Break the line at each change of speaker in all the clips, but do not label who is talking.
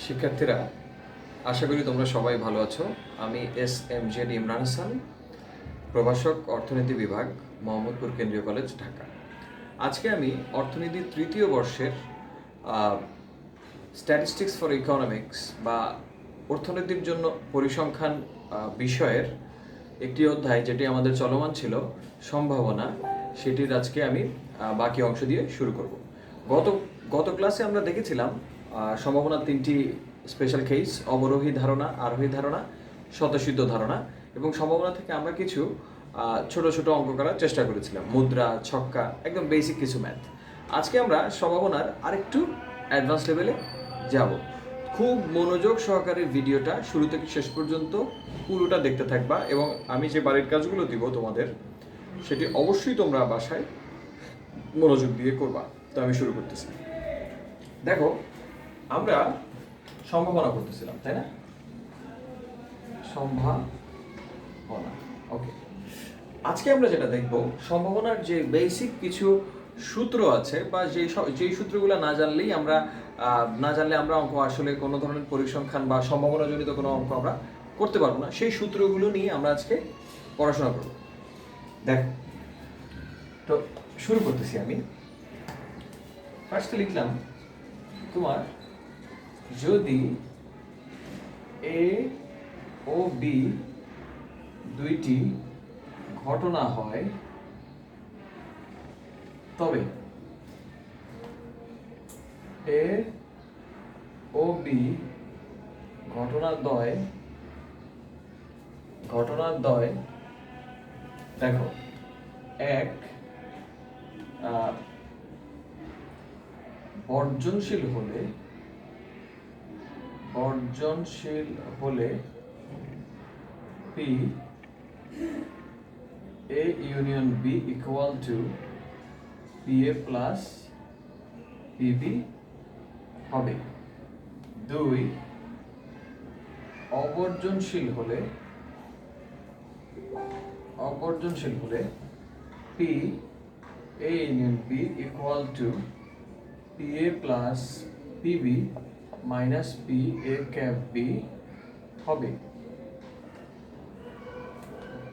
শিক্ষার্থীরা, আশা করি তোমরা সবাই ভালো আছো। আমি SMZ ইমরান হাসান, প্রভাষক, অর্থনীতি বিভাগ, মোহাম্মদপুর কেন্দ্রীয় কলেজ, ঢাকা। আজকে আমি অর্থনীতির তৃতীয় বর্ষের স্ট্যাটিস্টিক্স ফর ইকোনমিক্স বা অর্থনীতির জন্য পরিসংখ্যান বিষয়ের একটি অধ্যায়, যেটি আমাদের চলমান ছিল, সম্ভাবনা, সেটির আজকে আমি বাকি অংশ দিয়ে শুরু করব। গত ক্লাসে আমরা দেখেছিলাম সম্ভাবনার তিনটি স্পেশাল কেস: অবরোহী ধারণা, আরোহী ধারণা, স্বতঃসিদ্ধ ধারণা। এবং সম্ভাবনা থেকে আমরা কিছু ছোট ছোট অঙ্ক করার চেষ্টা করেছিলাম, মুদ্রা, ছক্কা, একদম বেসিক কিছু ম্যাথ। আজকে আমরা সম্ভাবনার আরেকটু অ্যাডভান্স লেভেলে যাব। খুব মনোযোগ সহকারে ভিডিওটা শুরু থেকে শেষ পর্যন্ত পুরোটা দেখতে থাকবা, এবং আমি যে বাড়ির কাজগুলো দিব তোমাদের, সেটি অবশ্যই তোমরা বাসায় মনোযোগ দিয়ে করবা। তো আমি শুরু করতেছি। দেখো, আমরা সম্ভাবনা করতেছিলাম, তাই না? সম্ভাবনা, ওকে। আজকে আমরা যেটা দেখব, সম্ভাবনার যে বেসিক কিছু সূত্র আছে, বা যেই সূত্রগুলো না জানলে আমরা অঙ্ক, আসলে কোনো ধরনের পরিসংখ্যান বা সম্ভাবনাজনিত কোনো অঙ্ক আমরা করতে পারবো না। সেই সূত্রগুলো নিয়ে আমরা আজকে পড়াশোনা করব। দেখো, তো শুরু করতেছি আমি। ফার্স্টে লিখলাম তোমার, যদি এ ও বি দুইটি ঘটনা হয়, তবে এ ও বি ঘটনাদ্বয় দেখো, এক বর্জনশীল হলে P A union B equal to P A plus PB হবে। দুই, অবর্জনশীল হলে P A union B equal to P A plus P B minus P A cap B হবে।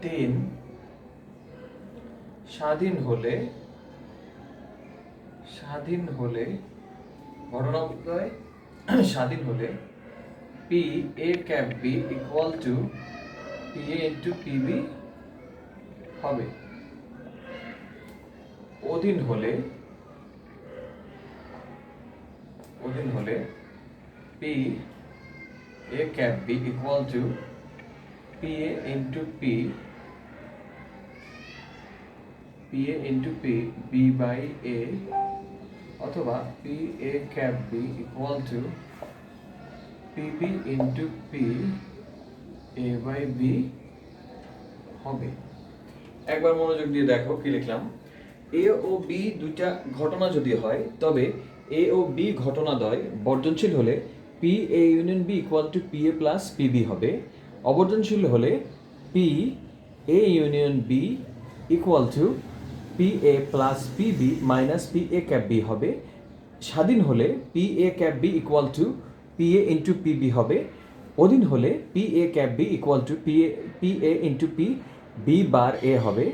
তিন, স্বাধীন হলে ঘটনাদ্বয় স্বাধীন হলে P A cap B equal to P A into PB হবে। অধীন হলে P A cap B equal to P A into P B by A, অথবা P A cap B equal to PB into P A by B হবে। একবার মনোযোগ দিয়ে দেখো কি লিখলাম। এ ও বি দুইটা ঘটনা যদি হয়, তবে এ ও বি ঘটনাদ্বয় বর্জনশীল হলে P A union B equal to P A plus PB হবে। অবর্জনশীল হলে P A union B equal to P A plus P B minus P A cap B হবে। স্বাধীন হলে P A cap B equal to P A into PB হবে। অধীন হলে P A cap B equal to P A into P B bar A হবে,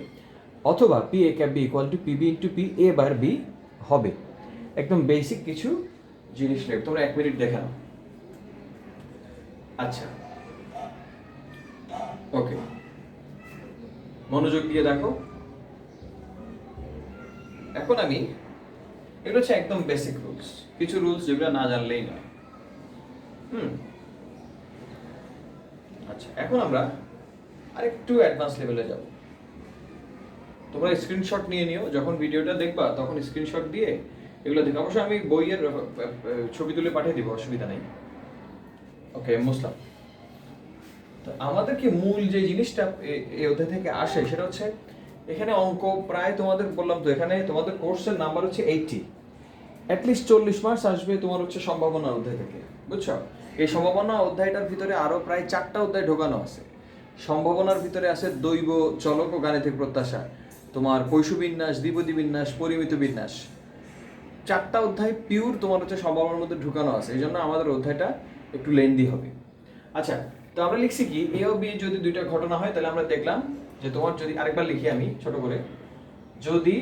অথবা P A cap B equal to PB into P A bar B হবে। একদম basic কিছু জিনিস নেই, তোমরা 1 মিনিট দেখে নাও। আচ্ছা, ওকে, মনোযোগ দিয়ে দেখো। এখন আমি, এগুলো হচ্ছে একদম বেসিক রুলস, কিছু রুলস যেগুলো না জানলেই নয়। আচ্ছা, এখন আমরা আরেকটু অ্যাডভান্স লেভেলে যাব। তোমরা স্ক্রিনশট নিয়ে নিও, যখন ভিডিওটা দেখবা তখন স্ক্রিনশট দিয়ে এগুলো দেখো। অবশ্যই আমি বইয়ের ছবি তুলে পাঠিয়ে দিব, অসুবিধা নেই। ওকে, মুসলাম। তো আমাদেরকে মূল যে জিনিসটা এই অধ্যায় থেকে আসে, সেটা হচ্ছে এখানে অঙ্ক প্রায়, তোমাদের বললাম তো, এখানে তোমাদের কোর্সের নাম্বার হচ্ছে 80, অ্যাটলিস্ট 40 মার্কস আসবে তোমার হচ্ছে সম্ভাবনা অধ্যায় থেকে, বুঝছো? এই সম্ভাবনা অধ্যায়টার ভিতরে আরো প্রায় 4টা অধ্যায় ঢোকানো আছে। সম্ভাবনার ভিতরে আছে দৈব, চলক ও গাণিতিক প্রত্যাশা, তোমার পৈশু বিন্যাস, দ্বিপদী বিন্যাস, পরিমিত বিন্যাস। 4টা অধ্যায় পিওর তোমার হচ্ছে সম্ভাবনার মধ্যে ঢুকানো আছে। এই জন্য আমাদের অধ্যায়টা
একটু লেন্দি হবে। আচ্ছা, তো আমরা লিখছি কি এ ও বি যদি দুইটা ঘটনা হয় তাহলে আমরা দেখলাম যে তোমার যদি আরেকবার লিখি আমি ছোট করে, যদি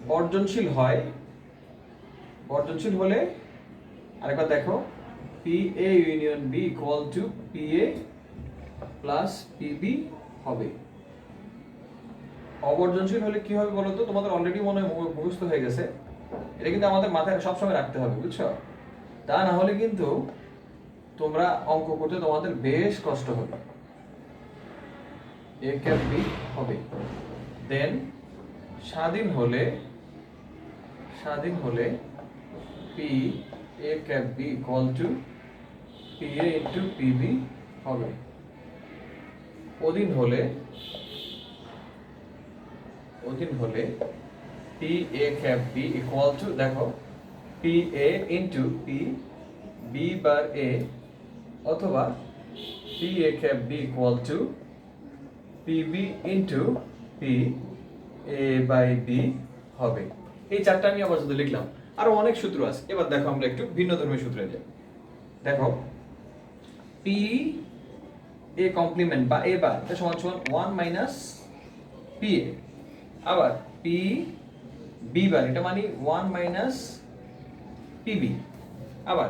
বর্জনশীল হয়, বর্জনশীল হলে আরেকবার দেখো P A union B equal to P A plus PB হবে। অবর্জনশীল হলে কি হবে বলো তো? তোমাদের অলরেডি মনে হয় মুখস্থ হয়ে গেছে, এটা কিন্তু আমাদের মাথায় সবসময় রাখতে হবে, বুঝছো? তা না হলে কিন্তু তোমরা অঙ্ক করতে তোমাদের বেশ কষ্ট হবে। এ ক্যাপ বি হবে, দেন স্বাধীন হলে P A cap B equal to P A into PB হবে। অধীন হলে P A cap B equal to দেখো P A into P B bar A অথবা P A cap B equal to P B into P A by B হবে। এই চারটা আমি আপাতত লিখলাম, আরো অনেক সূত্র আছে। এবার দেখো আমরা একটু ভিন্ন ধর্মী সূত্রে যাই। দেখো পি এ কমপ্লিমেন্ট বা এ বার এটা সমান সমান 1 মাইনাস পি এ, আবার পি বি বার এটা মানে 1 মাইনাস পিবি, আবার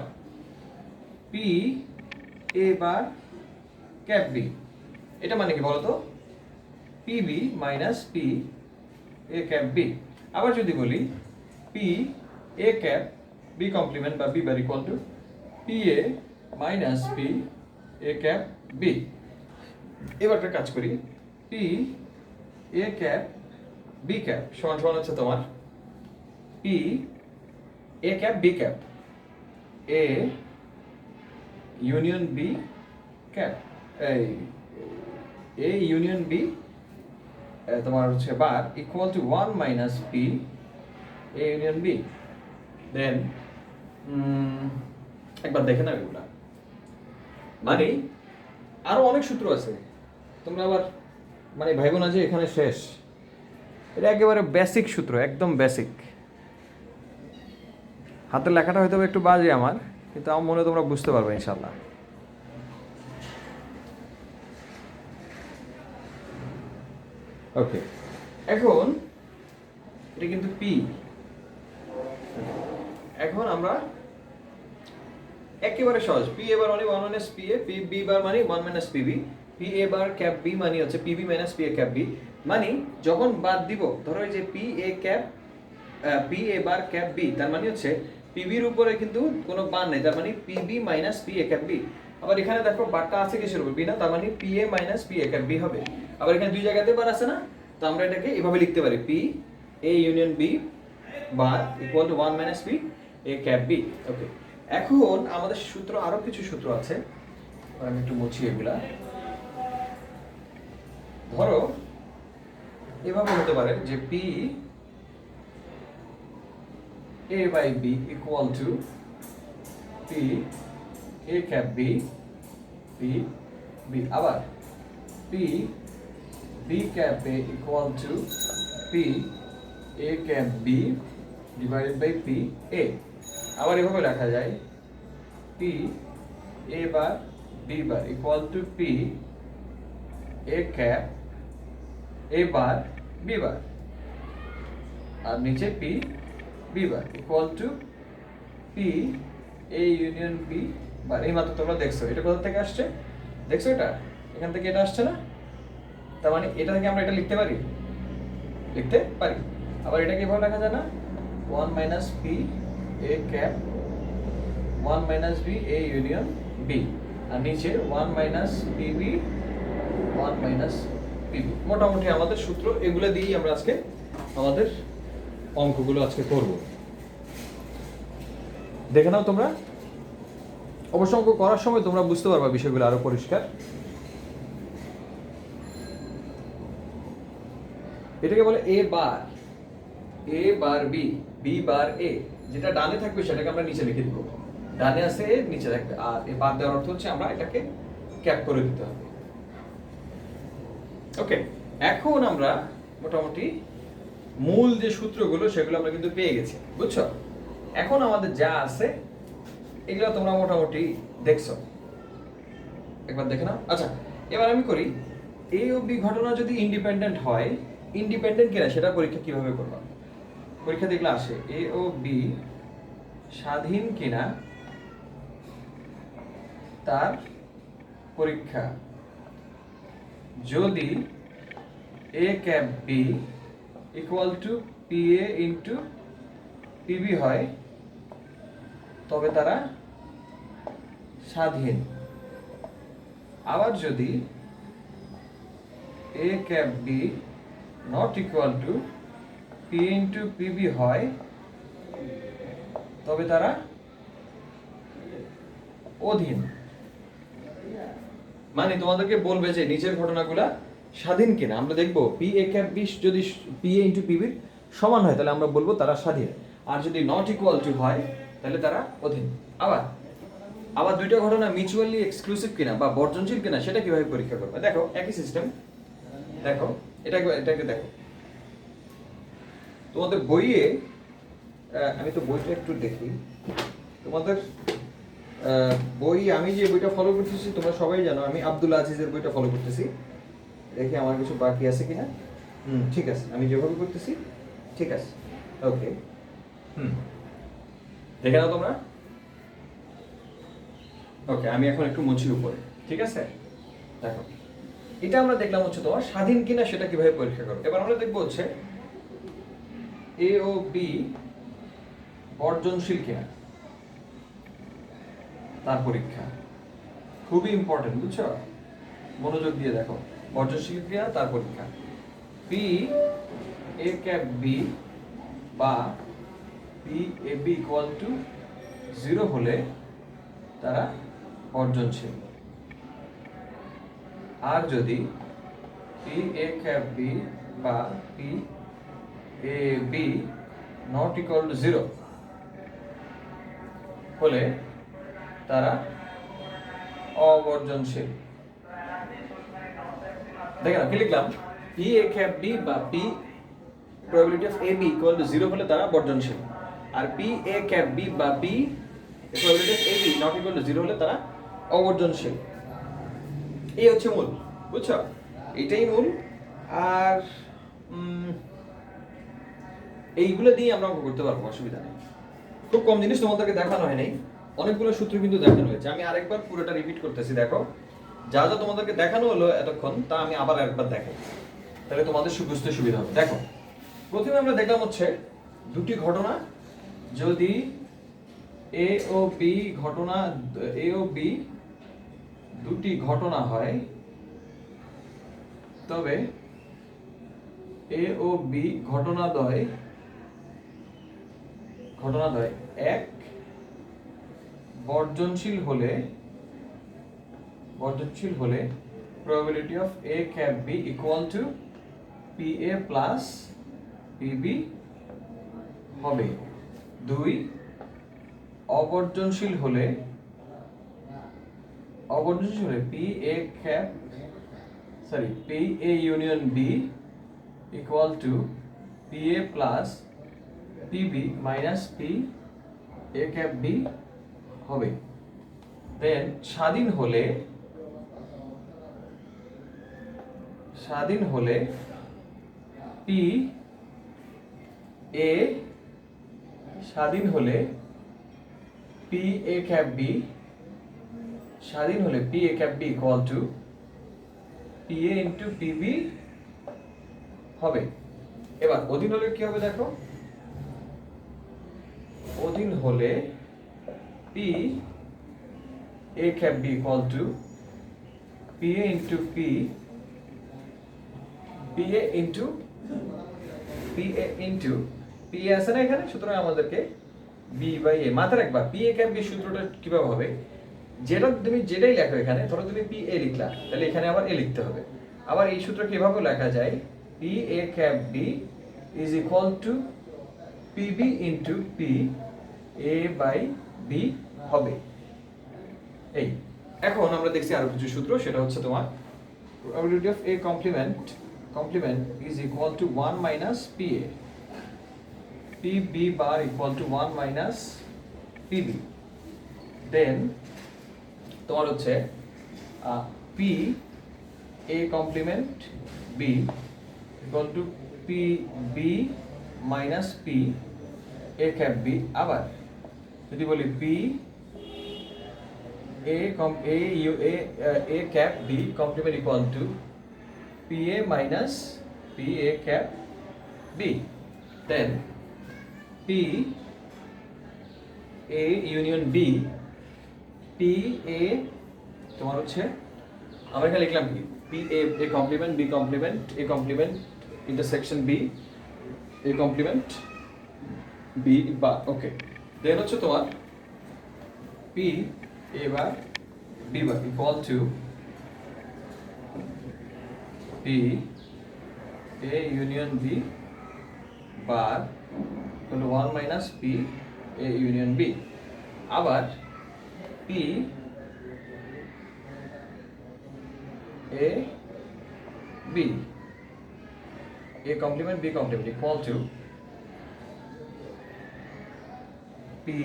P A bar cap B এটা মানে কি বলতো? P B minus P A cap B. আবার যদি বলি P A cap B complement বা B bar equal to P A minus P A cap B. এবার একটা কাজ করি, P A cap B cap সমান সমান হচ্ছে তোমার P A cap B cap A union B cap, A union B তোমার হচ্ছে বার equal to 1 minus P A union B. Then একবার দেখে নাও এগুলা, মানে আরো অনেক সূত্র আছে, তোমরা আবার মানে ভাইবো না যে এখানে শেষ। এটা একেবারে বেসিক সূত্র, একদম বেসিক। হাতের লেখাটা হয়তো একটু বাজে আমার, কিন্তু আমার মনে হয় তোমরা বুঝতে পারবে ইনশাল্লাহ। ওকে, এখন এটা কিন্তু পি। এখন আমরা একেবারে সহজ, পি এ বার মানে 1 minus P A, P B bar মানে 1 minus PB, P A bar cap B মানে হচ্ছে PB minus P A cap B. মানে যখন বাদ দিব, ধরো এই যে P A cap P A bar cap B, তার মানে হচ্ছে পিবির উপরে কিন্তু কোনো বার নেই, তার মানে PB minus P A cap B. আবার এখানে দেখো বারটা আছে কিসের উপর? বি না, তার মানে P A minus P A cap B হবে। আবার এখানে দুই জায়গাতে বার আছে না, তো আমরা এটাকে এভাবে লিখতে পারি, P A union B bar equal to 1 minus P A cap B. Okay, এখন আমাদের সূত্র আরো কিছু সূত্র আছে, আমি একটু মুছি এগুলা। ধরো এভাবে হতে পারে যে P A by B equal to P A cap B P B, আবার P B cap A equal to P A cap B divided by P A. আবার এভাবে লেখা যায় P A bar B bar equal to P A cap A bar B bar, আর নিচে P B bar equal to P A union B bar. এই মাত্র তোমরা দেখছো এটা কোথা থেকে আসছে, দেখছো এটা এখান থেকে এটা আসছে না, তার মানে এটা থেকে আমরা এটা লিখতে পারি। আবার এটাকে এভাবে লেখা যায় না, 1 minus P A cap 1 minus B A union B, আর নিচে 1 মাইনাস পিবি 1 মাইনাস পিবি। মোটামুটি আমাদের সূত্র এগুলো দিয়েই আমরা আজকে আমাদের অঙ্কগুলো আজকে করব। দেখে নাও তোমরা, অবশ্য অঙ্ক করার সময় তোমরা বুঝতে পারবা বিষয়গুলো আরো পরিষ্কার। এটাকে বলে এ বার বি, বি বার এ, যেটা ডানে থাকবে সেটাকে আমরা নিচে লিখে দিব। ডানে আছে এ, নিচে থাকবে আর। এই বাদ দেওয়ার অর্থ হচ্ছে আমরা এটাকে ক্যাপ করে দিতে হবে। ওকে, এখন আমরা মোটামুটি মূল যে সূত্রগুলো সেগুলো আমরা কিন্তু পেয়ে গেছি, বুঝছো? এখন আমাদের যা আছে এগুলো তোমরা মোটামুটি দেখছো, একবার দেখে নাও। আচ্ছা, এবার আমি করি এ ও বি ঘটনা যদি ইন্ডিপেন্ডেন্ট হয়, ইন্ডিপেন্ডেন্ট কিনা সেটা পরীক্ষা কিভাবে করবা। পরীক্ষা দেখলে আসে এ ও বি স্বাধীন কিনা তার পরীক্ষা। যদি A cap B equal to P A into P B হয় তবে তারা স্বাধীন। আবার যদি A cap B not equal to P into P B হয় তবে তারা অধীন। মানে তোমাদেরকে বলবে যে নিচের ঘটনাগুলা স্বাধীন কিনা। আমরা দেখবো পি এ ক্যাপ বি যদি পি এ ইন্টু পিবির সমান হয় তাহলে আমরা বলবো তারা স্বাধীন, আর যদি নট ইকুয়াল টু হয় তাহলে তারা অধীন। আবার দুইটা ঘটনা মিউচুয়ালি এক্সক্লুসিভ কিনা বা বর্জনশীল কিনা সেটা কিভাবে পরীক্ষা করবে। দেখো একই সিস্টেম, দেখো এটাকে দেখো তোমাদের বইয়ে, আমি তো বইটা একটু দেখি তোমাদের বই, আমি যে বইটা ফলো করতেছি তোমরা সবাই জানো আমি আব্দুল আজিজের বইটা ফলো করতেছি। দেখি আমার কিছু বাকি আছে কিনা। ঠিক আছে, আমি যেভাবে করতেছি ঠিক আছে, ওকে। দেখে নাও তোমরা। ওকে, আমি এখন একটু মুছি উপরে, ঠিক আছে। দেখো এটা আমরা দেখলাম হচ্ছে তোমার স্বাধীন কিনা সেটা কিভাবে পরীক্ষা করো। এবার আমরা দেখবো হচ্ছে এ ও বি বর্জনশীল কিনা তার পরীক্ষা। খুবই ইম্পর্টেন্ট, বুঝছো, মনোযোগ দিয়ে দেখো। বর্জনশীল কিনা তার পরীক্ষা। পি এ ক্যাপ বি বা P A B equal to 0 হলে তারা বর্জনশীল। আর যদি পি এ ক্যাপ বি বা P A B not equal to 0 হলে তারা অবর্জনশীল। দেখেন কি লিখলাম, পি এ ক্যাপ বি বা P probability of AB equal to 0 হলে তারা বর্জনশীল, আর পি এ ক্যাপ বি বা P probability of AB not equal to 0 হলে তারা অবর্জনশীল। এই হচ্ছে মূল, বুঝছো, এটাই মূল। আর এইগুলো দিয়ে আমরা অঙ্ক করতে পারবো, অসুবিধা নেই। খুব কম জিনিস তোমাদেরকে দেখানো হয় নাই, অনেকগুলো সূত্র কিন্তু দেখানো হয়েছে। আমি আরেকবার পুরোটা রিপিট করতেছি, দেখো যা যা তোমাদেরকে দেখানো হলো এতক্ষণ তা আমি আবার একবার দেখো, তাহলে তোমাদের বুঝতে সুবিধা হবে। দেখো প্রথমে আমরা দেখলাম হচ্ছে দুটি ঘটনা, যদি এ ও বি ঘটনা, এ ও বি দুটি ঘটনা হয় তবে এ ও বি ঘটনাদ্বয় এক বর্জনশীল হলে probability of A cap B equal to PA plus PB হবে। 2 অবর্জনশীল হলে PA cap PA union B equal to PA plus PB minus PA cap B হবে। দেন স্বাধীন হলে পি এ স্বাধীন হলে P A cap B equal to P A into PB হবে। এবার অধীন হলে কি হবে দেখো, অধীন হলে P A cap B equal to P A into P আছে না এখানে, সুতরাং আমাদেরকে বি বাই এ মাথায় রাখবা। পি এ ক্যাপ বি সূত্রটা কিভাবে হবে, তুমি যেটাই লেখো এখানে, ধরো তুমি পি এ লিখলা তাহলে এখানে আবার এ লিখতে হবে। আবার এই সূত্র কিভাবে লেখা যায়, P A cap B is equal to PB into P A by B হবে। এই এখন আমরা দেখছি আরো কিছু সূত্র, সেটা হচ্ছে তোমার probability of A complement is equal to 1 minus PA, PB bar equal to 1 minus PB, then তোমার হচ্ছে P A complement B equal to P B minus P A cap B. আবার যদি বলি P A cap B complement equal to P A minus P A cap B. Then P A union B, P A তোমার হচ্ছে আমরা এখানে লিখলাম কি P A complement B complement A complement intersection B A complement B বা okay. Then হচ্ছে তোমার P A bar B bar equal to P A union B bar হলো 1 minus P A union B. আবার P A B A complement B complement equal to P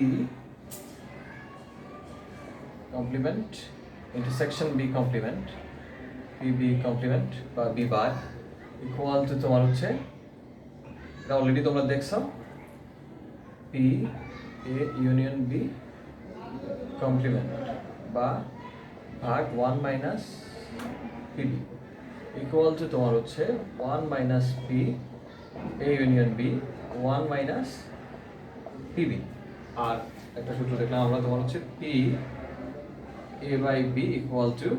complement intersection B complement P B complement বা B bar equal to তোমার হচ্ছে এটা already তোমরা দেখছো P A union B complement বা ভাগ 1 minus PB equal to তোমার হচ্ছে 1 minus P A union B 1 minus P B. আর একটা সূত্র দেখলাম আমরা তোমার হচ্ছে P A by B equal to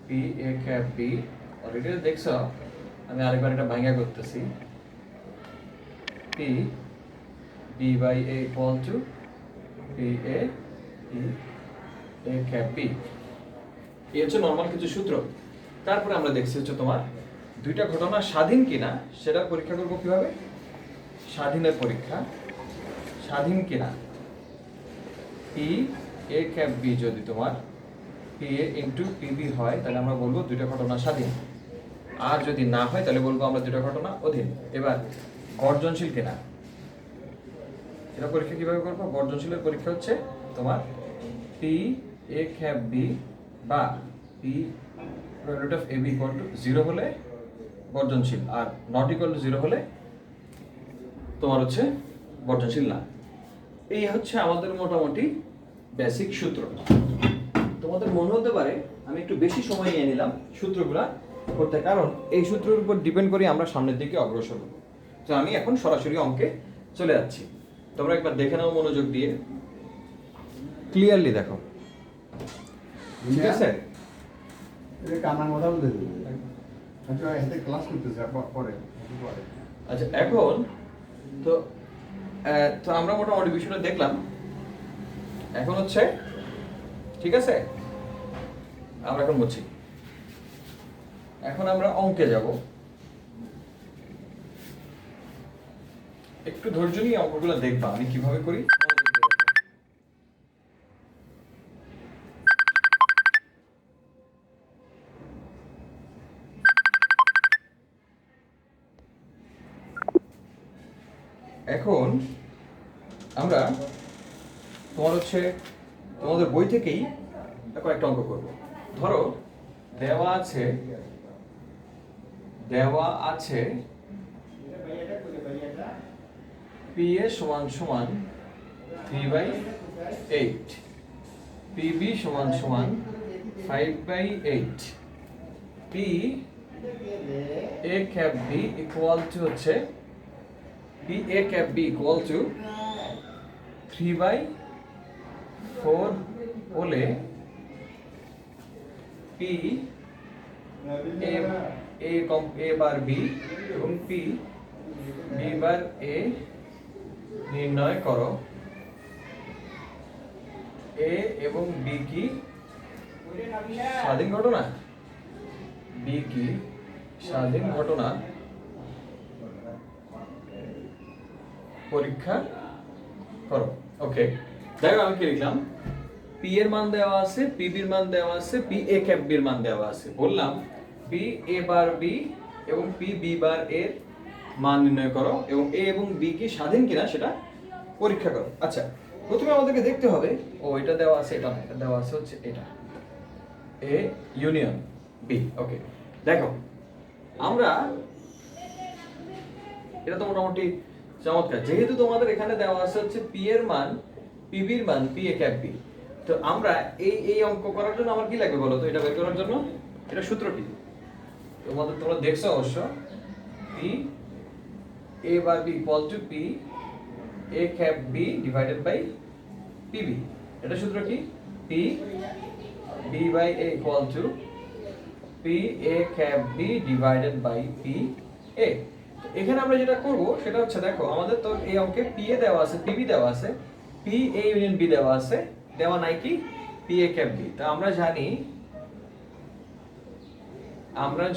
P A cap B. Already দেখছো, আমি আরেকবার এটা ভাঙা করতেছি P B by A equal to P A cap B. এই হচ্ছে নর্মাল কিছু সূত্র। তারপরে আমরা দেখছি হচ্ছে তোমার দুইটা ঘটনা স্বাধীন কিনা সেটা পরীক্ষা করবো কিভাবে। স্বাধীনের পরীক্ষা, স্বাধীন কিনা পি এ ক্যাপ বি যদি তোমার পি এ ইন্টু পিবি হয় তাহলে আমরা বলবো দুইটা ঘটনা স্বাধীন, আর যদি না হয় তাহলে বলবো আমরা দুইটা ঘটনা অধীন। এবার বর্জনশীল কিনা এটা পরীক্ষা কিভাবে করবো। বর্জনশীলের পরীক্ষা হচ্ছে তোমার পি এ ক্যাপ বি বা P root of A B equal to 0 হলে বর্জনশীল, আর নট ইকুয়াল টু 0 হলে তোমার হচ্ছে বর্জনশীল না। এই হচ্ছে আমাদের মোটামুটি বেসিক সূত্র। তোমাদের মনে হতে পারে আমি একটু বেশি সময় নিয়ে নিলাম সূত্রগুলা করতে, কারণ এই সূত্রের উপর ডিপেন্ড করে আমরা সামনের দিকে অগ্রসর হব। তো আমি এখন সরাসরি অঙ্কে চলে যাচ্ছি, তোমরা একবার দেখে নাও মনোযোগ দিয়ে, ক্লিয়ারলি দেখো, ঠিক আছে? আচ্ছা, এখন তো তো আমরা মোটামুটি বিষয়টা দেখলাম। এখন হচ্ছে ঠিক আছে, আমরা এখন বুঝছি। এখন আমরা অঙ্কে যাব। একটু ধৈর্য নিয়ে অঙ্কগুলো দেখবা আমি কিভাবে করি। এখন আমরা তোমার হচ্ছে তোমাদের বই থেকেই কয়েকটা অঙ্ক করব। ধরো দেওয়া আছে পি এ সমান সমান 3/8, পিবি সমান সমান 5/8, P A cap B equal to হচ্ছে P A cap B equal to 3/4 হলে পি এ বার বি এবং পি বি বার এ নির্ণয় করো। এ এবং বি কি স্বাধীন ঘটনা, বি কি স্বাধীন ঘটনা পরীক্ষা করো। ওকে, দেখো আমি কি লিখলাম, পি এর মান দেওয়া আছে, পি বির মান দেওয়া আছে, পি এ ক্যাপ বির মান দেওয়া আছে। বললাম পি এ বার বি এবং পি বি বার এর মান নির্ণয় করো এবং এ এবং বি কি স্বাধীন কিনা সেটা পরীক্ষা করো। আচ্ছা, প্রথমে আমাদেরকে দেখতে হবে, ও এটা দেওয়া আছে, এটা দেওয়া আছে হচ্ছে এটা এ ইউনিয়ন বি। ওকে, দেখো আমরা এটা তো মোটামুটি চমৎকার। যেহেতু তোমাদের এখানে দেওয়া আছে হচ্ছে পি এর মান পিবির মান পি এ ক্যাপ বি, তো আমরা এই অঙ্ক করার জন্য আমার কি লাগবে বলো তো? এটা বের করার জন্য এটা সূত্রটি তোমরা দেখছো অবশ্য, P A bar B equal to P A cap B divided by P B. এটা সূত্র কি? P B by A equal to P A cap B divided by P A. এখানে আমরা যেটা করব সেটা হচ্ছে, দেখো আমাদের তো এই অঙ্কে পি এ দেওয়া আছে, পিবি দেওয়া আছে, পি এ ইউনিয়ন বি দেওয়া আছে, দেওয়া নাই কি পি এ ক্যাপ বি। তো আমরা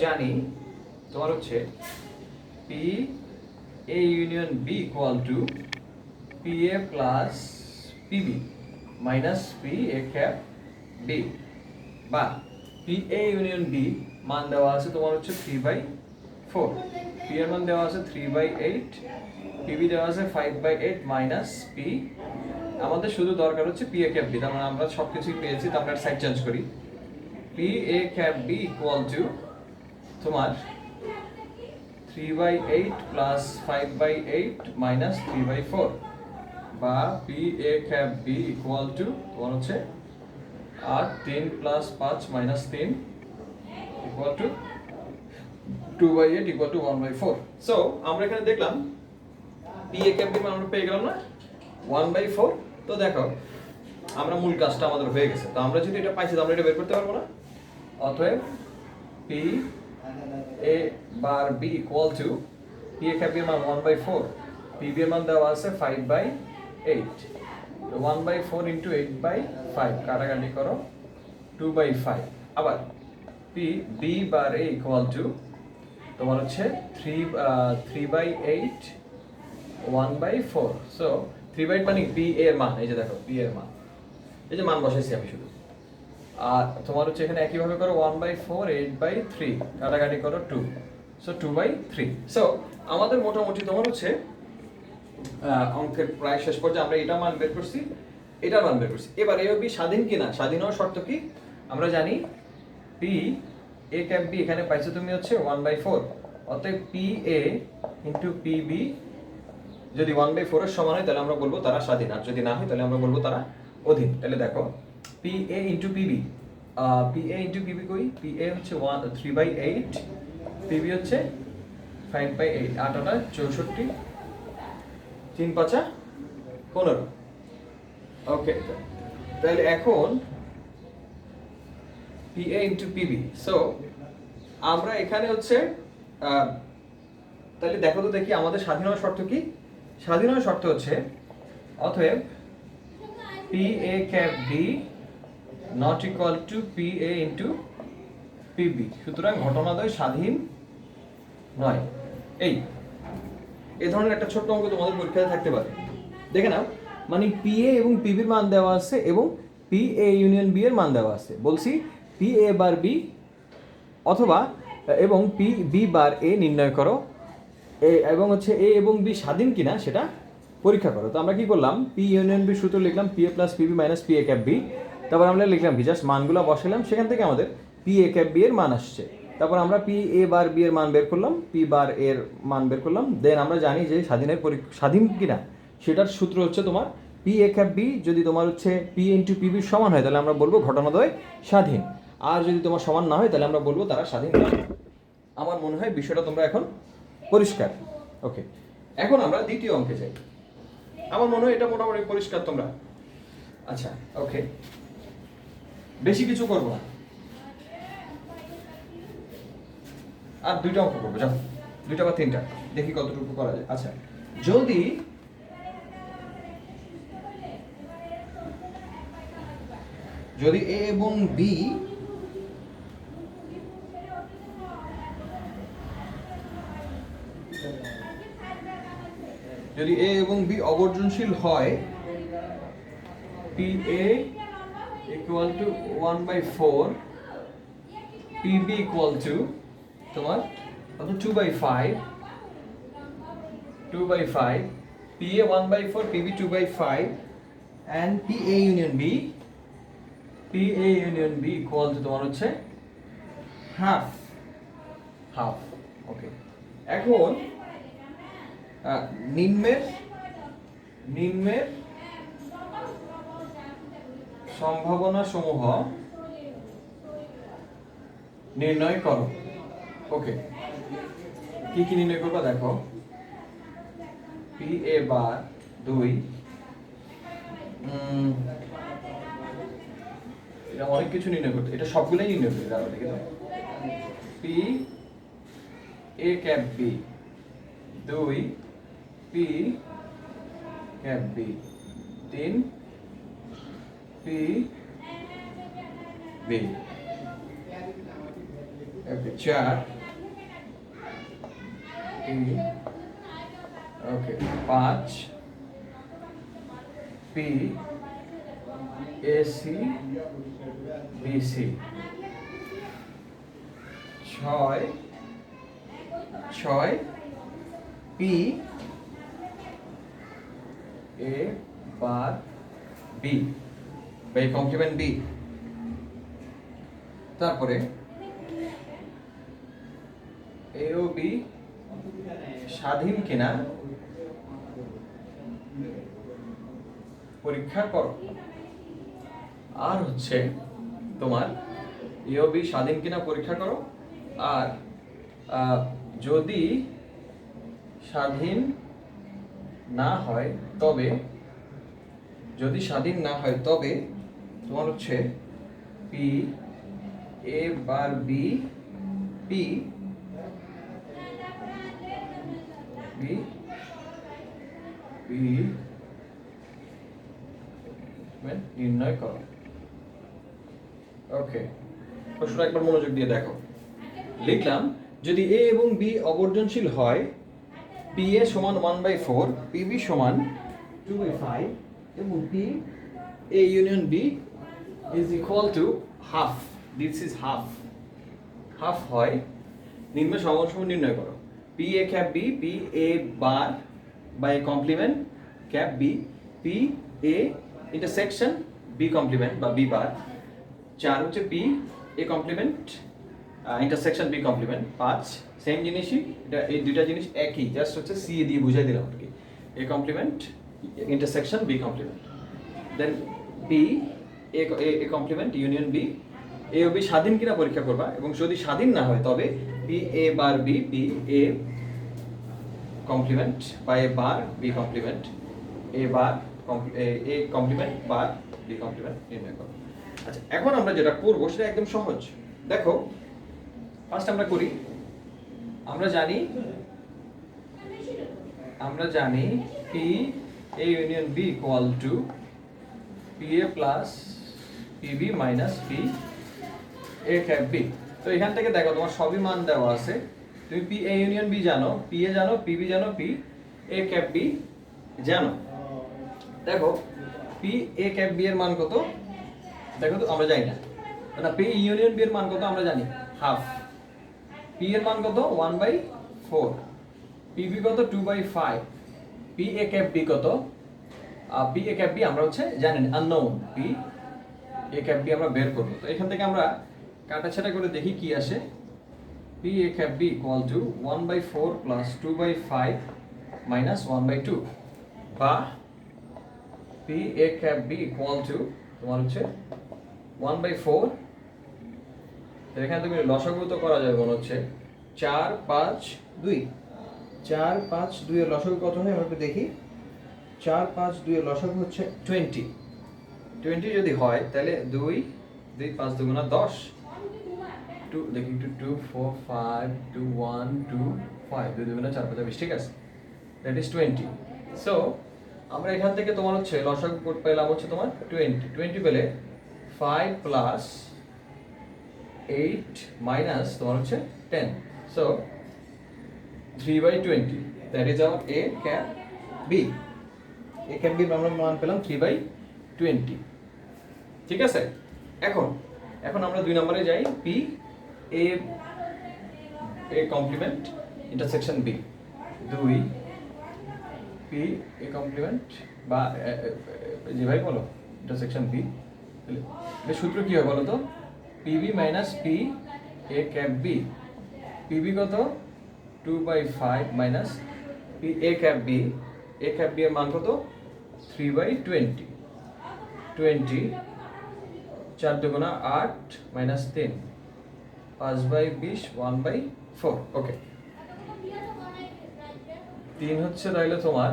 জানি তোমার হচ্ছে P A union B equal to P A plus P B minus P A cap B, বা পি এ ইউনিয়ন বি মান দেওয়া আছে তোমার হচ্ছে 3/4, পি এর মান দেওয়া আছে 3/8, পিবি দেওয়া আছে 5/8 মাইনাস পি। আমাদের শুধু দরকার হচ্ছে পি এ ক্যাপ বি, তার মানে আমরা সবকিছুই পেয়েছি, তো আমরা সাইড চেঞ্জ করি। P A cap B equal to তোমার 3/8 প্লাস 5/8 মাইনাস 3/4, বা P A cap B equal to তোমার হচ্ছে 8 3 plus 5 minus 3 equal to 2/8 equal to 1/4। So আমরা এখানে দেখলাম পি এ ক্যাপ বি মান আমরা পেয়ে গেলাম না 1/4। তো দেখো আমরা মূল কাজটা আমাদের হয়ে গেছে। তো আমরা যদি এটা পাইছি, তো আমরা এটা বের করতে পারবো না। অতএব P A bar B equal to P A cap B এর মান 1/4, পিবি এর মান দেওয়া আছে 5/8, 1/4 ইন্টু 8/5 কাটাকাটি করো 2/5। আবার P B bar A equal to তোমার হচ্ছে 3/8 1/4। সো 3/8 মানে পি এর মান, এই যে দেখো পি এর মান, এই যে মান বসাইছি আমি শুধু। আর তোমার হচ্ছে এখানে একইভাবে করো 1/4 8/3 কাটাকাটি করো 2, সো 2/3। সো আমাদের মোটামুটি তোমার হচ্ছে অঙ্কের প্রায় শেষ পর্যায়ে আমরা এটা মান বের করছি, এটার মান বের করছি। এবার এ বি স্বাধীন কিনা, স্বাধীন হওয়ার শর্ত কি আমরা জানি। পি এ ক্যাপ বি এখানে পাইছো তুমি হচ্ছে 1/4, অতএব P A into P B যদি 1/4 এর সমান হয় তাহলে আমরা বলবো তারা স্বাধীন, আর যদি না হয় তাহলে আমরা বলবো তারা অধীন। তাহলে দেখো P A into PB, P A into PB কই, পি এ হচ্ছে 3/8, পিবি হচ্ছে 5/8, 8 8 64, 3 5 15। ওকে, তাহলে এখন P A into PB. So আমরা এখানে হচ্ছে তাহলে দেখো তো দেখি আমাদের স্বাধীন হওয়ার শর্ত কি। স্বাধীন হওয়ার শর্ত হচ্ছে অতএব P A cap B not equal to P A into P B. সুতরাং ঘটনাদ্বয় স্বাধীন নয়। এই ধরনের একটা ছোট্ট অঙ্ক তোমাদের পরীক্ষায় থাকতে পারে, দেখে নাও। মানে পি এ এবং পিবির মান দেওয়া আছে এবং পি এ ইউনিয়ন বি এর মান দেওয়া আছে। বলছি পি এ বার বি অথবা এবং পি বি বার এ নির্ণয় করো, এবং হচ্ছে এ এবং বি স্বাধীন কিনা সেটা পরীক্ষা করো। তো আমরা কি করলাম, পি ইউনিয়ন বি সূত্র লিখলাম P A plus P B minus P A cap B. তারপর আমরা লিখলাম কি, জাস্ট মানগুলো বসালাম, সেখান থেকে আমাদের পি এ ক্যাপ বি এর মান আসছে। তারপর আমরা পি এ বার বি এর মান বের করলাম, পি বার এর মান বের করলাম। দেন আমরা জানি যে স্বাধীন কিনা সেটার সূত্র হচ্ছে তোমার পি এ ক্যাপ বি যদি তোমার হচ্ছে পি ইন্টু পিবির সমান হয় তাহলে আমরা বলবো ঘটনাদ্বয় স্বাধীন, আর যদি তোমার সমান না হয় তাহলে আমরা বলবো তারা স্বাধীন নয়। আমার মনে হয় বিষয়টা তোমরা এখন পরিষ্কার। ওকে, এখন আমরা দ্বিতীয় অঙ্কে যাই। আমার মনে হয় এটা মোটামুটি পরিষ্কার তোমরা। আচ্ছা, ওকে, বেশি কিছু করবো না, আর দুইটা অঙ্ক করবো, যাও 2টা বা 3টা, দেখি কতটুকু করা যায়। আচ্ছা, যদি এ এবং বি অবর্জনশীল হয়, P A equal to 1/4, P B equal to তোমার 2/5, P A 1/4, P B 2/5, and P A union B, P A union B equal to তোমার হচ্ছে হাফ, হাফ। ওকে, এখন নিম্নের নিম্নের সম্ভাবনা সমূহ নির্ণয় করো। ওকে, কি কি নির্ণয় করবা দেখো, পি এ বার 2, এটা অনেক কিছু নির্ণয় করতে, এটা সবগুলোই নির্ণয় করতে দাঁড়াও দেখে দাও। P A cap B 2, P cap B 3, P B 4, okay 5, P A C B C 6, P A bar B by complement B. তারপরে এ ও বি স্বাধীন কিনা পরীক্ষা করো। আর হচ্ছে তোমার এ ও বি স্বাধীন কিনা পরীক্ষা করো, আর যদি স্বাধীন না হয় তবে, যদি স্বাধীন না হয় তবে তোমার হচ্ছে P A bar B, P B B নির্ণয় করো। ওকে, প্রশ্ন একবার মনোযোগ দিয়ে দেখো। লিখলাম, যদি এ এবং বি অবর্জনশীল হয়, পি এ সমান 1/4, পি বি সমান 2/5 এবং P A union B is equal to half, this is half, half হয়, নিম্ন সমান সময় নির্ণয় করো। P A cap B, P A bar by complement cap B, P A intersection B complement বা বি বার। 4 হচ্ছে P A complement intersection B complement. 5 same জিনিসই, এটা এই দুইটা জিনিস একই, জাস্ট হচ্ছে সি দিয়ে বুঝাই দিলাম আর কি। A complement intersection B complement, then B A complement union B. A ও বি স্বাধীন কিনা পরীক্ষা করবা, এবং যদি স্বাধীন না হয় তবে P A bar B, P A complement বা A bar B complement, A bar A complement bar B complement নির্ণয় করো। আচ্ছা, এখন আমরা যেটা করব সেটা একদম সহজ। দেখো, ফার্স্ট আমরা করি, আমরা জানি P A union B equal to P A plus P B minus P A cap B. তো এখান থেকে দেখো তোমার সবই মান দেওয়া আছে, তুমি পি এ ইউনিয়ন বি জানো, পি এ জানো, পি বি জানো, পি এ ক্যাপ বি জানো। দেখো পি এ ক্যাপ বি এর মান কত, দেখো তো আমরা জানি না, না পি ইউনিয়ন বি এর মান কত আমরা জানি হাফ, পি এর মান কত 1/4, পি বি কত 2/5, পি এ ক্যাপ বি কত, পি এ ক্যাপ বি আমরা হচ্ছে জানি না, unknown, P A cap B আমরা বের করব। তো এখান থেকে আমরা কাটাছাটা করে দেখি কি আসে। P A cap B equal to 1/4 plus 2/5 minus 1/2, বা P A cap B equal to তোমার হচ্ছে 1/4, এখানে তুমি লসাগু তো করা যাবে মনে হচ্ছে 4, 5, 2, 4, 5, 2 এর লসাগু কত হয় আমরা একটু দেখি। 4, 5, 2 এর লসাগু হচ্ছে 20, 20 যদি হয় তাহলে 2, 5 দুগুণা 10, 2 দেখি একটু 2, 4, 5, 2, 1, 2, 5, 2 দুগুণা 4, 5, 20, ঠিক আছে, দ্যাট ইজ 20। সো আমরা এখান থেকে তোমার হচ্ছে লসাগু পেলাম হচ্ছে তোমার 20 পেলে 5 প্লাস 8 মাইনাস তোমার হচ্ছে 10, so 3/20, that is our A cap B. A cap B আমরা মান পেলাম 3/20, ঠিক আছে। এখন আমরা 2 নম্বরে যাই, P A complement intersection B, 2 P A complement বা যেভাবে বলো ইন্টারসেকশন বি, এর সূত্র কি হয় বলো তো, P B minus P A cap B. P B কত 2/5 minus P A cap B. A cap B এর মান কত 3/20। 20 4 দুগুণা 8 মাইনাস 3 5/20 1/4। ওকে, 3 হচ্ছে তাহলে তোমার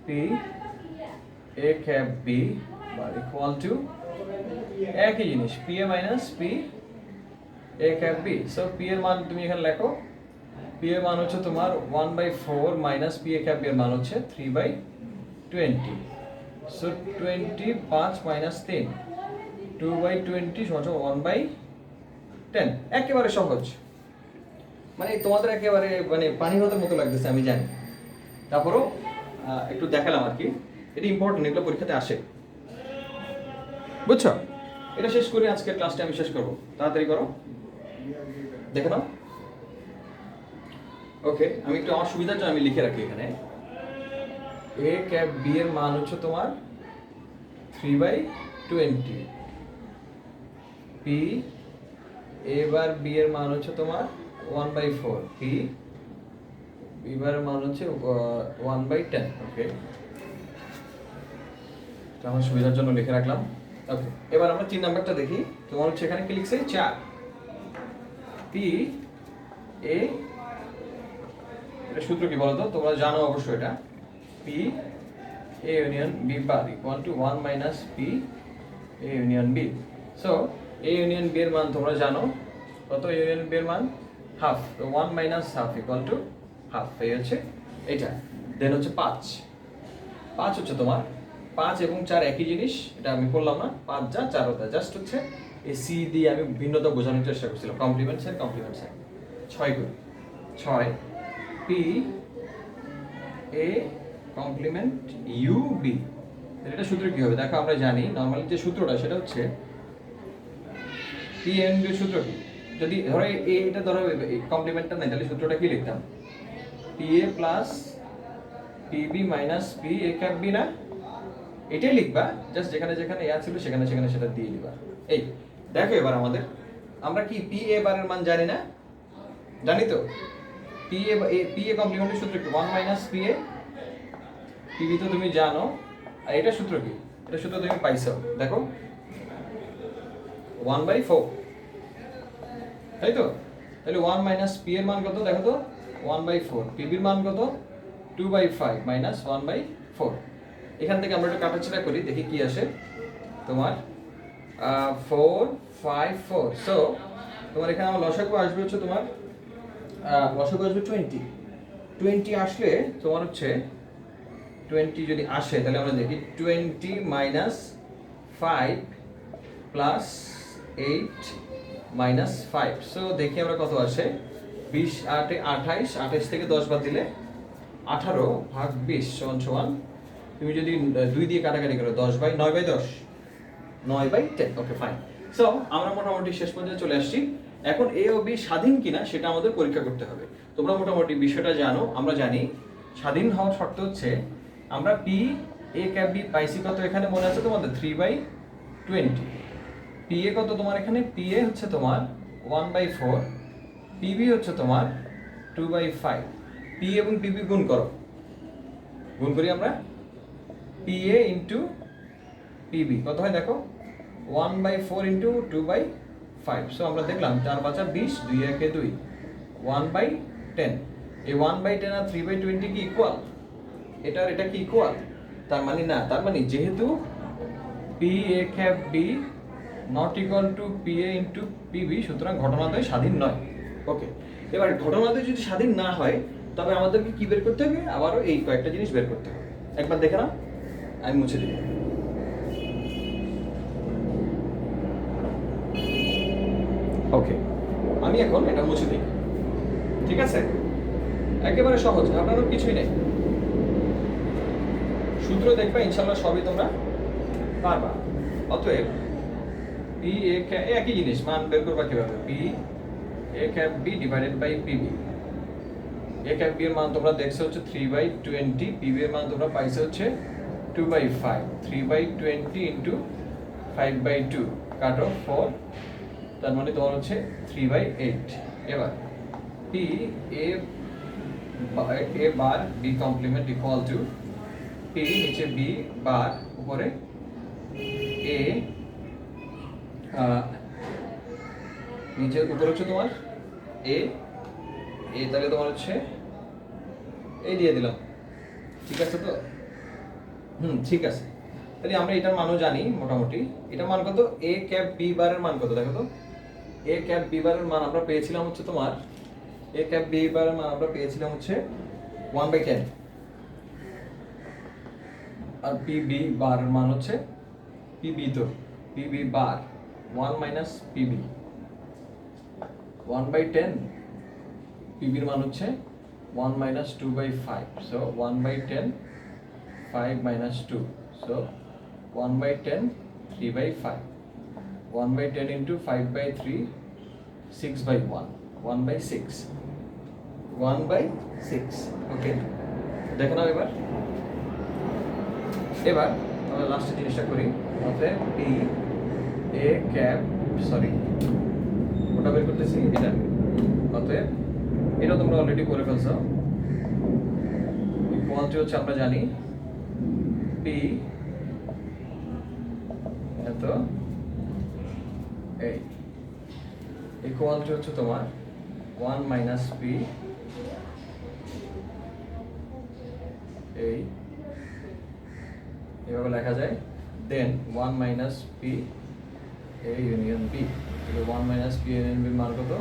P A cap B bar equal to একই জিনিস P A minus P A cap B. So P এর মান তুমি এখানে লেখো, পি এর মান হচ্ছে তোমার 1/4 minus P A cap B এর মান হচ্ছে 3/20। সো 20 5 মাইনাস 3 2/20 সমান 1/10। একেবারে সহজ, মানে তোমাদের একেবারে মানে পানি ভাতের মতো লাগতেছে আমি জানি, তারপরও একটু দেখালাম আর কি। এটা ইম্পর্টেন্ট, এগুলো পরীক্ষাতে আসে, বুঝছো? এটা শেষ করে আজকের ক্লাসটা আমি শেষ করবো, তাড়াতাড়ি করো, দেখে নাও। ওকে, আমি একটু আমার সুবিধার জন্য আমি লিখে রাখি এখানে, এ ক্যাপ বি এর মান হচ্ছে তোমার 3/20, পি এ বার বি এর মান হচ্ছে তোমার 1/4, পি বি বারের মান হচ্ছে 1/10। ওকে, আমার সুবিধার জন্য লিখে রাখলাম। ওকে, এবার আমরা 3 নাম্বারটা দেখি। তোমার হচ্ছে এখানে কি লিখছে 4 পি এ, এটা সূত্র কি বলতো, তোমরা জানো অবশ্যই এটা, P A union B bar equal to 1 minus P A union B. So A union B এর মান তোমরা জানো কত, এ ইউনিয়ন বি এর মান হাফ, তো 1 minus half equal to half, এই হচ্ছে এটা। দেন হচ্ছে 5 হচ্ছে তোমার 5 এবং 4 একই জিনিস, এটা আমি করলাম না, 5 যা 4 হতা, জাস্ট হচ্ছে এই সি দিয়ে আমি ভিন্নতা বোঝানোর চেষ্টা করছিলাম, কমপ্লিমেন্ট সাইড 6 করি, 6 P A complement U B. এটা সূত্র কি হবে দেখো, আমরা জানি নরমালি যে সূত্রটা সেটা হচ্ছে পি এন এর সূত্র কি, যদি ধরো এটা ধরো কমপ্লিমেন্টটা নাই, তাহলে সূত্রটা কি লিখতাম, P A plus P B minus P A cap B না, এটাই লিখবা, জাস্ট যেখানে যেখানে এ ছিল সেখানে সেখানে সেটা দিয়ে দিবা। এই দেখো এবার আমাদের, আমরা কি পি এ বারের মান জানি না, জানি তো, পি এ কমপ্লিমেন্টের সূত্র কি 1 মাইনাস পি এ, পিবি তো তুমি জানো, আর এটা সূত্র কি, এটা সূত্র তুমি পাইছো দেখো 1/4, তাই তো? তাহলে 1 মাইনাস পি এর মান কত দেখো তো 1/4, পিবির মান কত 2/5 মাইনাস 1/4। এখান থেকে আমরা একটু কাটাছেড়া করি, দেখি কি আসে তোমার 4 5 4। সো তোমার এখানে আমার লসাগু আসবে হচ্ছে তোমার লসাগু আসবে 20 আসলে তোমার হচ্ছে 20 যদি আসে তাহলে আমরা দেখি 20 মাইনাস 5 প্লাস 8 মাইনাস 5। সো দেখি আমরা কত আসে, 20 8 28, 28 থেকে 10 বাদ দিলে 18 ভাগ 20 সমান সমান, তুমি যদি 2 দিয়ে কাটাকাটি করো 9/10, 9/10। Okay fine. সো আমরা মোটামুটি শেষ পর্যায়ে চলে আসছি। এখন এ ও বি স্বাধীন কিনা সেটা আমাদের পরীক্ষা করতে হবে। তোমরা মোটামুটি বিষয়টা জানো, আমরা জানি স্বাধীন হওয়ার শর্ত হচ্ছে আমরা পি এ ক্যাপ বি পাইছি কত, এখানে মনে আছে তোমাদের 3/20। পি এ কত তোমার এখানে, পি এ হচ্ছে তোমার 1/4, পিবি হচ্ছে তোমার 2/5। পি এবং পিবি গুণ করো, গুণ করি আমরা, পি এ ইন্টু পিবি কত হয় দেখো 1/4 ইন্টু 2/5। সো আমরা দেখলাম 4 5 20, 2 1 2, 1/10। এই 1/10 আর 3/20 কি ইকুয়াল, এটা কি ইকুয়াল, তার মানে না, তার মানে যেহেতু P A cap B not equal to P A into P B, সুতরাং ঘটনাদ্বয় স্বাধীন নয়। ওকে, এবার ঘটনাদ্বয় যদি স্বাধীন না হয় তবে আমাদেরকে কি বের করতে হবে, আবারও এই কয়েকটা জিনিস বের করতে হবে। একবার দেখে না, আমি মুছে দিই। ওকে, আমি এখন এটা মুছে দিই, ঠিক আছে? একেবারে সহজ, আপনারও কিছুই নেই, সূত্র দেখবে ইনশাল্লাহ সবই তোমরা পারবা। অতএব পি এ একই জিনিস, মান বের করবা কিভাবে, P A cap B divided by P B. A cap B এর মান তোমরা দেখছো হচ্ছে 3/20, পিবি এর মান তোমরা পাইছো হচ্ছে 2/5, 3/20 into 5/2 কাট অফ 4, তার মানে তোমার হচ্ছে 3/8। এবার P A bar B complement equal to P নিচে B বার উপরে A নিচে উপরে হচ্ছে তোমার A তাহলে তোমার হচ্ছে এই দিয়ে দিলাম, ঠিক আছে তো? ঠিক আছে। তাহলে আমরা এটার মানও জানি মোটামুটি। এটার মান কত? A ক্যাপ B বারের মান কত দেখো তো? A ক্যাপ B বারের মান আমরা পেয়েছিলাম হচ্ছে তোমার A ক্যাপ B বারের মান আমরা পেয়েছিলাম হচ্ছে 1/10, আর PB বারের মান হচ্ছে PB তো PB বার 1 মাইনাস PB 1/10, PB এর মান হচ্ছে 1 minus 2/5, so 1/10 5 minus 2, so 1/10 3/5, 1/10 into 5/3 6/1, 1/6, 1/6, ওকে। দেখো না এবার আমরা লাস্টের জিনিসটা করি। অতএব P A ক্যাপ ওটা বের করতেছি এটা, অতএব এটা তোমরা অলরেডি করে ফেলছো। ইকুয়াল টু হচ্ছে আমরা জানি P এত এই ইকুয়াল টু হচ্ছে তোমার 1 মাইনাস P এই এভাবে লেখা যায়, দেন 1 minus P A union B, 1 minus P union B মান কত?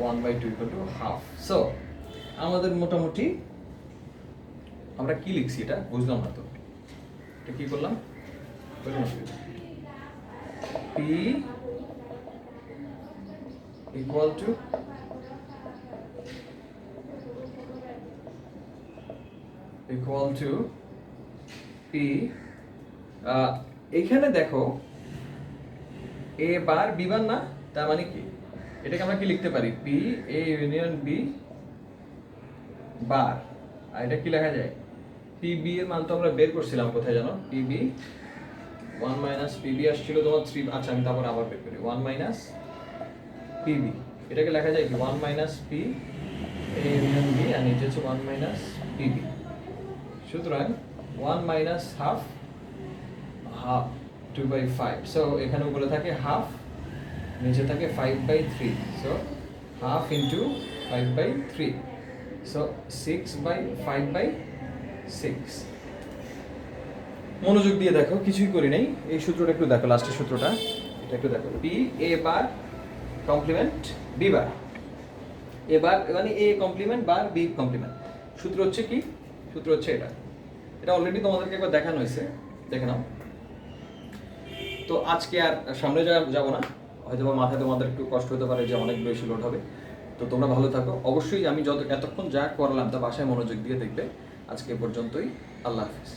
1/2 equal to half. So আমাদের মোটামুটি আমরা কি লিখছি এটা বুঝলাম না তো, এটা কি করলাম? P equal to P, এখানে দেখো A বার B বার না, তার মানে কি এটাকে আমরা কি লিখতে পারি? P A ইউনিয়ন B বার, আর এটা কি লেখা যায়? PB এর মান তো আমরা বের করছিলাম কোথায় জানো? PB 1 মাইনাস PB আসছিল তোমার 3, আচ্ছা আমি তারপর আবার বের করি 1 মাইনাস PB, এটাকে লেখা যায় কি 1 minus P A union B, আর নিচে হচ্ছে 1 মাইনাস PB, সুতরাং 1 মাইনাস হাফ 2/5, সো এখানে উপরে থাকে হাফ, নিচে থাকে 5/3, so half into 5/3, so 6/5/6। মনোযোগ দিয়ে দেখো, কিছুই করি নাই, এই সূত্রটা একটু দেখো, লাস্টের সূত্রটা এটা একটু দেখো। P A bar complement B bar, A bar মানে A complement bar B complement, সূত্র হচ্ছে কি? সূত্র হচ্ছে এটা অলরেডি তোমাদেরকে একবার দেখানো হয়েছে, দেখে নাও। তো আজকে আর সামনে যাব না, হয়তো বা মাথায় তোমাদের একটু কষ্ট হতে পারে যে অনেক বেশি লোড হবে। তো তোমরা ভালো থাকো, অবশ্যই আমি এতক্ষণ যা করলাম তা বাসায় মনোযোগ দিয়ে দেখবে। আজকে পর্যন্তই, আল্লাহ হাফিজ।